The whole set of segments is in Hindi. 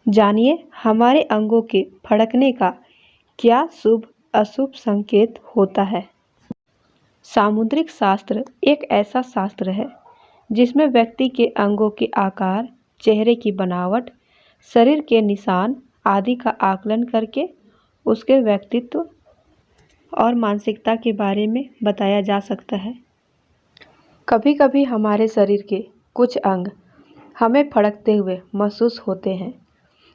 जानिए हमारे अंगों के फड़कने का क्या शुभ अशुभ संकेत होता है। सामुद्रिक शास्त्र एक ऐसा शास्त्र है जिसमें व्यक्ति के अंगों के आकार, चेहरे की बनावट, शरीर के निशान आदि का आकलन करके उसके व्यक्तित्व और मानसिकता के बारे में बताया जा सकता है। कभी कभी हमारे शरीर के कुछ अंग हमें फड़कते हुए महसूस होते हैं,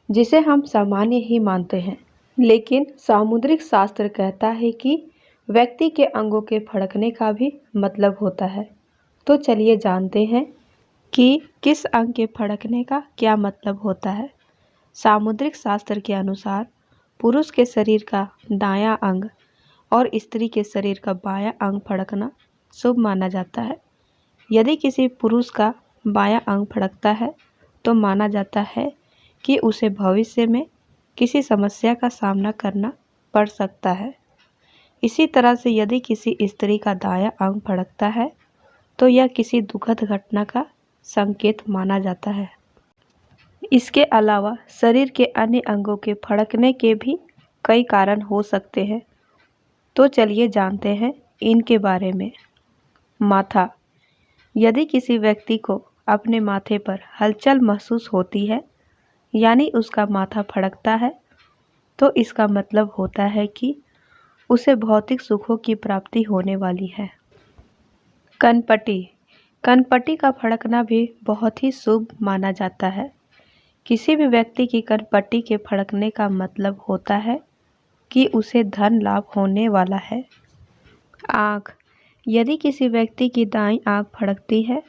जिसे हम सामान्य ही मानते हैं, लेकिन सामुद्रिक शास्त्र कहता है कि व्यक्ति के अंगों के फड़कने का भी मतलब होता है। तो चलिए जानते हैं कि किस अंग के फड़कने का क्या मतलब होता है। सामुद्रिक शास्त्र के अनुसार पुरुष के शरीर का दायां अंग और स्त्री के शरीर का बायां अंग फड़कना शुभ माना जाता है। यदि किसी पुरुष का बायां अंग फड़कता है तो माना जाता है कि उसे भविष्य में किसी समस्या का सामना करना पड़ सकता है। इसी तरह से यदि किसी स्त्री का दायां अंग फड़कता है तो यह किसी दुखद घटना का संकेत माना जाता है। इसके अलावा शरीर के अन्य अंगों के फड़कने के भी कई कारण हो सकते हैं। तो चलिए जानते हैं इनके बारे में। माथा। यदि किसी व्यक्ति को अपने माथे पर हलचल महसूस होती है, यानी उसका माथा फड़कता है, तो इसका मतलब होता है कि उसे भौतिक सुखों की प्राप्ति होने वाली है। कनपटी। कनपटी का फड़कना भी बहुत ही शुभ माना जाता है। किसी भी व्यक्ति की कनपटी के फड़कने का मतलब होता है कि उसे धन लाभ होने वाला है। आँख। यदि किसी व्यक्ति की दाईं आँख फड़कती है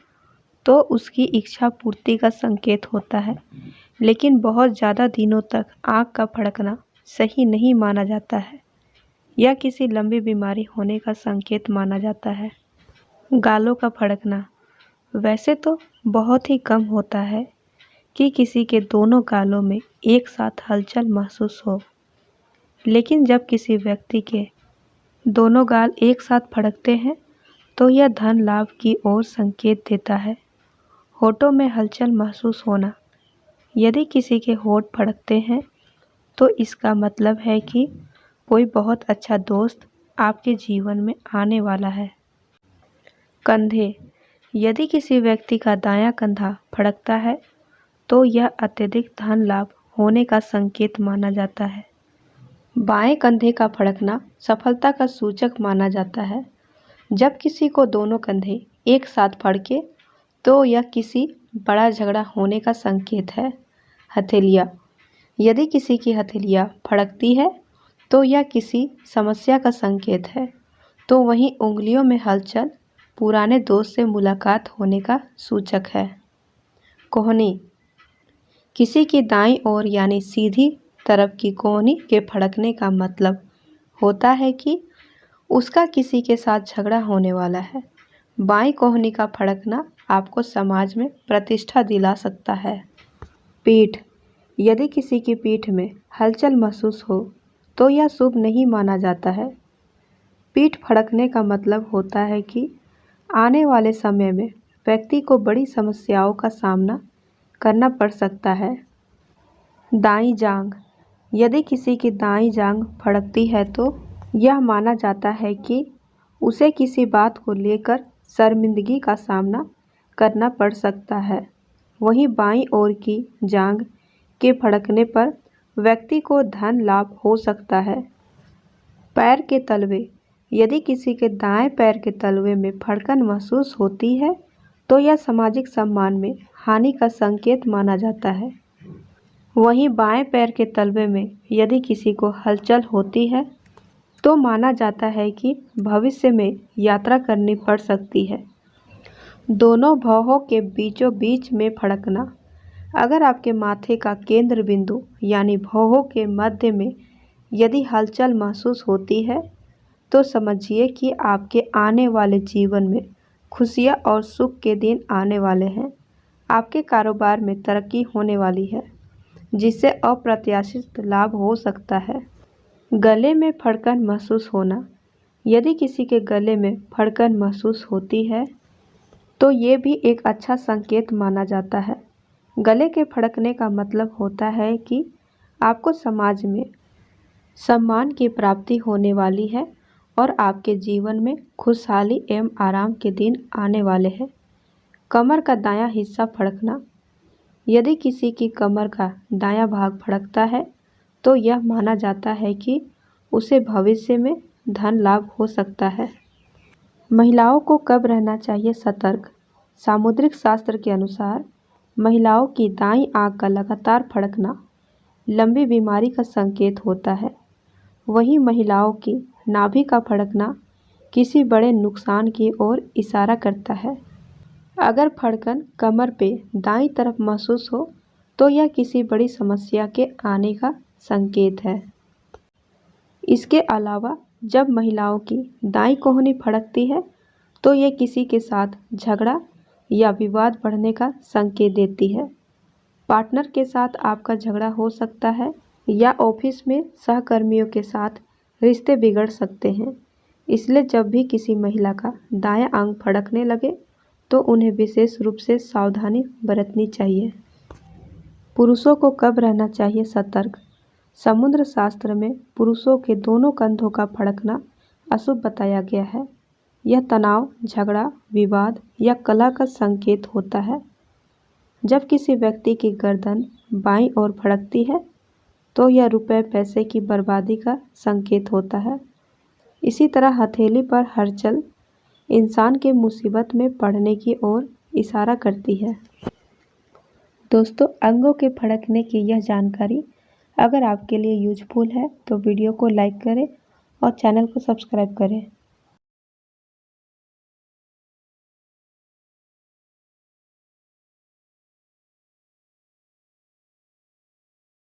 तो उसकी इच्छा पूर्ति का संकेत होता है, लेकिन बहुत ज़्यादा दिनों तक आँख का फड़कना सही नहीं माना जाता है। यह किसी लंबी बीमारी होने का संकेत माना जाता है। गालों का फड़कना। वैसे तो बहुत ही कम होता है कि किसी के दोनों गालों में एक साथ हलचल महसूस हो, लेकिन जब किसी व्यक्ति के दोनों गाल एक साथ फड़कते हैं तो यह धन लाभ की ओर संकेत देता है। होठों में हलचल महसूस होना। यदि किसी के होठ फड़कते हैं तो इसका मतलब है कि कोई बहुत अच्छा दोस्त आपके जीवन में आने वाला है। कंधे। यदि किसी व्यक्ति का दायां कंधा फड़कता है तो यह अत्यधिक धन लाभ होने का संकेत माना जाता है। बाएं कंधे का फड़कना सफलता का सूचक माना जाता है। जब किसी को दोनों कंधे एक साथ फड़के तो यह किसी बड़ा झगड़ा होने का संकेत है। हथेलियाँ। यदि किसी की हथेलियाँ फड़कती है तो यह किसी समस्या का संकेत है, तो वहीं उंगलियों में हलचल पुराने दोस्त से मुलाकात होने का सूचक है। कोहनी। किसी की दाईं ओर यानी सीधी तरफ की कोहनी के फड़कने का मतलब होता है कि उसका किसी के साथ झगड़ा होने वाला है। बाईं कोहनी का फड़कना आपको समाज में प्रतिष्ठा दिला सकता है। पीठ। यदि किसी की पीठ में हलचल महसूस हो तो यह शुभ नहीं माना जाता है। पीठ फड़कने का मतलब होता है कि आने वाले समय में व्यक्ति को बड़ी समस्याओं का सामना करना पड़ सकता है। दाईं जांघ। यदि किसी की दाईं जांघ फड़कती है तो यह माना जाता है कि उसे किसी बात को लेकर शर्मिंदगी का सामना करना पड़ सकता है। वहीं बाईं ओर की जांघ के फड़कने पर व्यक्ति को धन लाभ हो सकता है। पैर के तलवे। यदि किसी के दाएं पैर के तलवे में फड़कन महसूस होती है तो यह सामाजिक सम्मान में हानि का संकेत माना जाता है। वहीं बाएं पैर के तलवे में यदि किसी को हलचल होती है तो माना जाता है कि भविष्य में यात्रा करनी पड़ सकती है। दोनों भौहों के बीचों बीच में फड़कना। अगर आपके माथे का केंद्र बिंदु यानी भौहों के मध्य में यदि हलचल महसूस होती है तो समझिए कि आपके आने वाले जीवन में खुशियाँ और सुख के दिन आने वाले हैं। आपके कारोबार में तरक्की होने वाली है, जिससे अप्रत्याशित लाभ हो सकता है। गले में फड़कन महसूस होना। यदि किसी के गले में फड़कन महसूस होती है तो ये भी एक अच्छा संकेत माना जाता है। गले के फड़कने का मतलब होता है कि आपको समाज में सम्मान की प्राप्ति होने वाली है और आपके जीवन में खुशहाली एवं आराम के दिन आने वाले हैं। कमर का दायां हिस्सा फड़कना। यदि किसी की कमर का दायां भाग फड़कता है तो यह माना जाता है कि उसे भविष्य में धन लाभ हो सकता है। महिलाओं को कब रहना चाहिए सतर्क? सामुद्रिक शास्त्र के अनुसार महिलाओं की दाईं आंख का लगातार फड़कना लंबी बीमारी का संकेत होता है। वहीं महिलाओं की नाभि का फड़कना किसी बड़े नुकसान की ओर इशारा करता है। अगर फड़कन कमर पे दाईं तरफ महसूस हो तो यह किसी बड़ी समस्या के आने का संकेत है। इसके अलावा जब महिलाओं की दाईं कोहनी फड़कती है तो यह किसी के साथ झगड़ा या विवाद बढ़ने का संकेत देती है। पार्टनर के साथ आपका झगड़ा हो सकता है या ऑफिस में सहकर्मियों के साथ रिश्ते बिगड़ सकते हैं। इसलिए जब भी किसी महिला का दायां अंग फड़कने लगे तो उन्हें विशेष रूप से सावधानी बरतनी चाहिए। पुरुषों को कब रहना चाहिए सतर्क? समुद्र शास्त्र में पुरुषों के दोनों कंधों का फड़कना अशुभ बताया गया है। यह तनाव, झगड़ा, विवाद या कलह का संकेत होता है। जब किसी व्यक्ति की गर्दन बाईं ओर फड़कती है तो यह रुपए पैसे की बर्बादी का संकेत होता है। इसी तरह हथेली पर हलचल इंसान के मुसीबत में पड़ने की ओर इशारा करती है। दोस्तों, अंगों के फड़कने की यह जानकारी अगर आपके लिए यूजफुल है तो वीडियो को लाइक करें और चैनल को सब्सक्राइब करें।